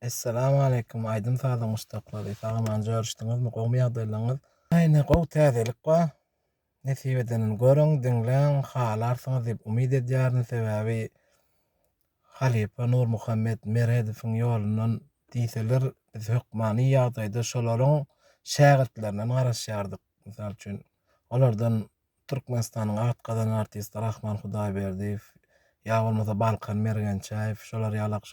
Assalamu alaikum. Aydın sağlam mustaqbali. Sağlaman görüşdüňizmi? Gowmy ýagdaýlaryňyz? Aýna gowy täzelik ba. Nesip edenin görüň, diňleň, halarsyňyz diýip umyd edýärin. Sebäbi Halipa Nurmuhammed Meredowyň ýolundan diýseler, biz hökmany ýagdaýda şolaryň şägertlerinden garaşýardyk. Mysal üçin, olardan Türkmenistanyň Atgadan artist Rahman Hudaýberdiýew, ýa bolmasa Balkan Mergençaýew, şolar ýalak.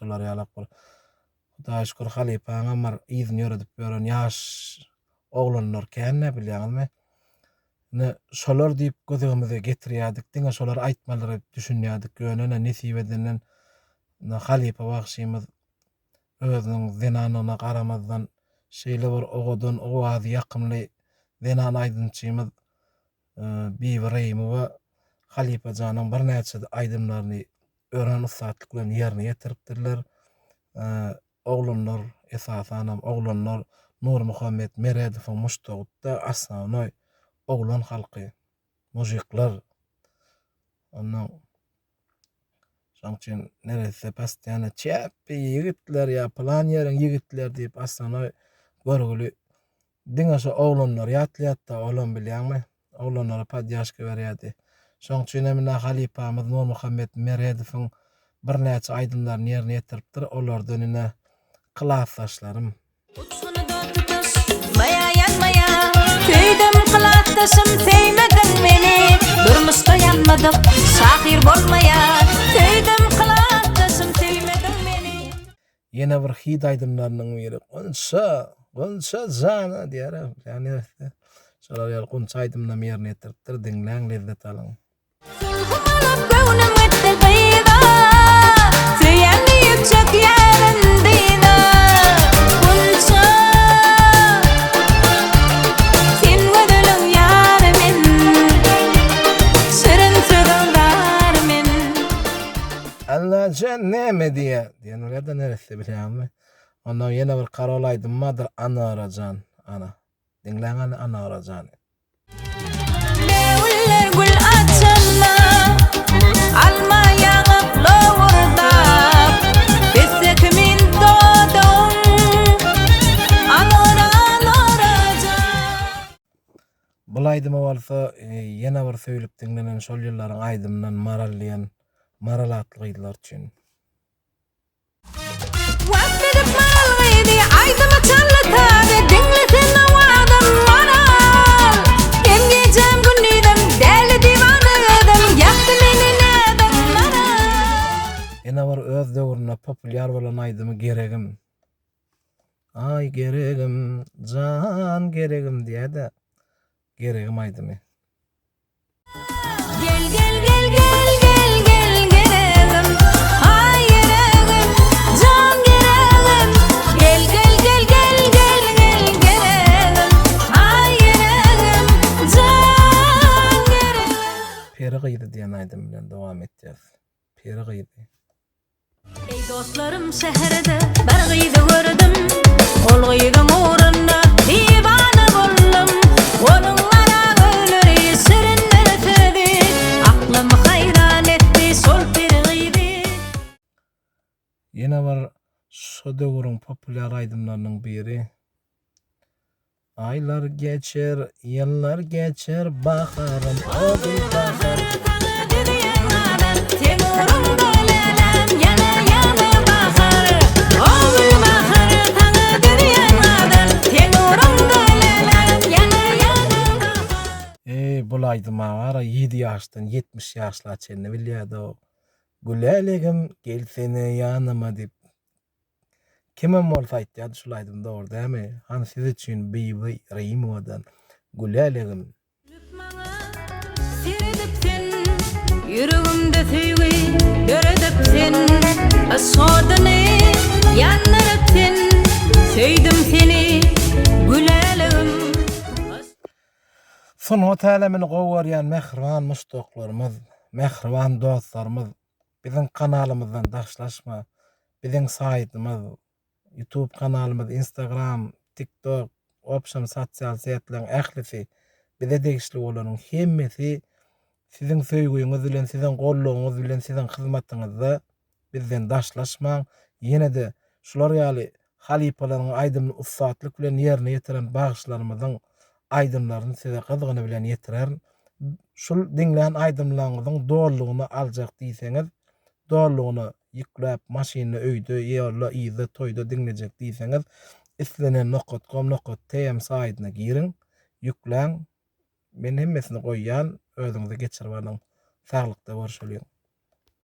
Hudaýa şükür Halipaň amar izni ýöredip beren ýaş oglanlar kän bilýärmi? Ne şolar diýip gözüňimize getirýärdik, diňe şolar aýtmalary düşünýärdik. Göňüne nesip edenen Halipa bagşymyz özüniň zinanyna garamazdan şeýle bir ogadan owazy ýakymly zinan aýdynçymyz Bibrahimowa Halipa janyň bir näçe aýdymlaryny ören usatlyk bilen ýerine ýetiripdirler. Oglanlar esasanam oglanlar Nurmuhammed Meredowyň muştagutda asnany oglan halky, mujiklar. Ondan şoň üçin neresi pastiýany çäppi ýigitler ýa plan ýeren ýigitler diýip asnany görgüli diňe şu oglanlar ýatlýatda olam bilýärmi? Oglanlara padýaşky berýärdi. Şoň üçin emine Halipamyz Nurmuhammed Meredowyň bir näçe aýdymlaryny ýerine ýetiripdir. Olardan ine klassdaşlarym. Uçunu da tutuş, maya yanmaya, köydüm klassdaşım sevmedin meni. Durmuşda yanmadım, şahir bolmaya, köydüm klassdaşım sevmedin meni. Ýene bir hit aýdymlarynyň biri Gonça jana diýär. Ýani şolar ýaly gonça aýdymlaryny ýerine ýetiripdir. Diňläň lezzet alyň. Sulhumalap göwnüm etdi gyýda, süýäni ýükçek ýerindeyna. Gonça, sen gödülüň ýarymen, şirin söýgüňdarmen. Allah cenneme diýen ýerde neresi bilýärmi? Ondan ýene bir karol aýdymmadyr ana arajan, ana. Diňläň ana arajan. Mevler gül açanna, alma yağıp lovurdap, besek min dodum, anora. Bul aýdyma bolsa ýene bir söýlüp diňlenen şol ýyllaryň aýdymyndan marallýan maralatlygydylar üçin. Wattedip malgydy, aýdyma çallatady, diňlesen awadan maral. Emgejem günnidem, däli diwanadym, ýakdy meni nädem maral. Ýene bir öz döwrüne populyar bolan aýdymy geregim. Ay geregim, jan geregim diýär-de. Geregim aýdymy. Gel geregim, ay geregim, can geregim. Gel geregim, ay geregim, can geregim. Peri gyýdy diýen aýdym bilen dowam etýäs. Peri gyýdy. Ey dostlarım şehirde bir gyýdy gördüm. Ol gyýdyň uğruna diwana boldum. Onunlara ölüri şirinledi. Aklym hayran etdi şol bir gyýdy. Ýene bir şu döwrüň populyar aýdymlarynyň biri. Aylar geçer, ýyllar geçer, baharym, o gül bahar. Bul aýdyma gara 7 ýaşdan 70 ýaşla çenni bilýärdi o. Güleligim gel seni ýanyma dip. Kimem bolsa aýtýardy şol aýdymda orada dämi? Han siz üçin Bibrahimowadan güleligim. Yüreğimde süýgi göredipsin, aşgadyny ýanlarypsin, söýdüm seni güleligim. Sonu tälemini gowgarýan mehriban muşdaklarymyz, mehriban dostlarymyz, biziň kanalymyzdan daşlaşma, biziň saýtymyz, YouTube kanalymyz, Instagram, TikTok, opşam sosial setleň ählisi, bize degişli bolanyň hemmesi siziň söýgüňiz bilen, siziň gollugyňyz bilen, siziň hyzmatyňyzda bizden daşlaşmaň. Ýene de şular ýaly halipalarına aydymly ussatlyk bilen ýerine ýetiren bagyşlarymyzyň aydymlaryny size gyzygyny bilen ýetirärin. Şol diňlän aydymlaryňyzyň doğrulugyny aljak diýseňiz, doğrulugyny ýükläp maşyny öýde, ýolda, ýyzda, toýda diňlejek diýseňiz, islenen.com.tm saýtyna girin, ýükläň. Men hemmesini goýýan, özüňize geçirip alyň. Saglykda görüşelim.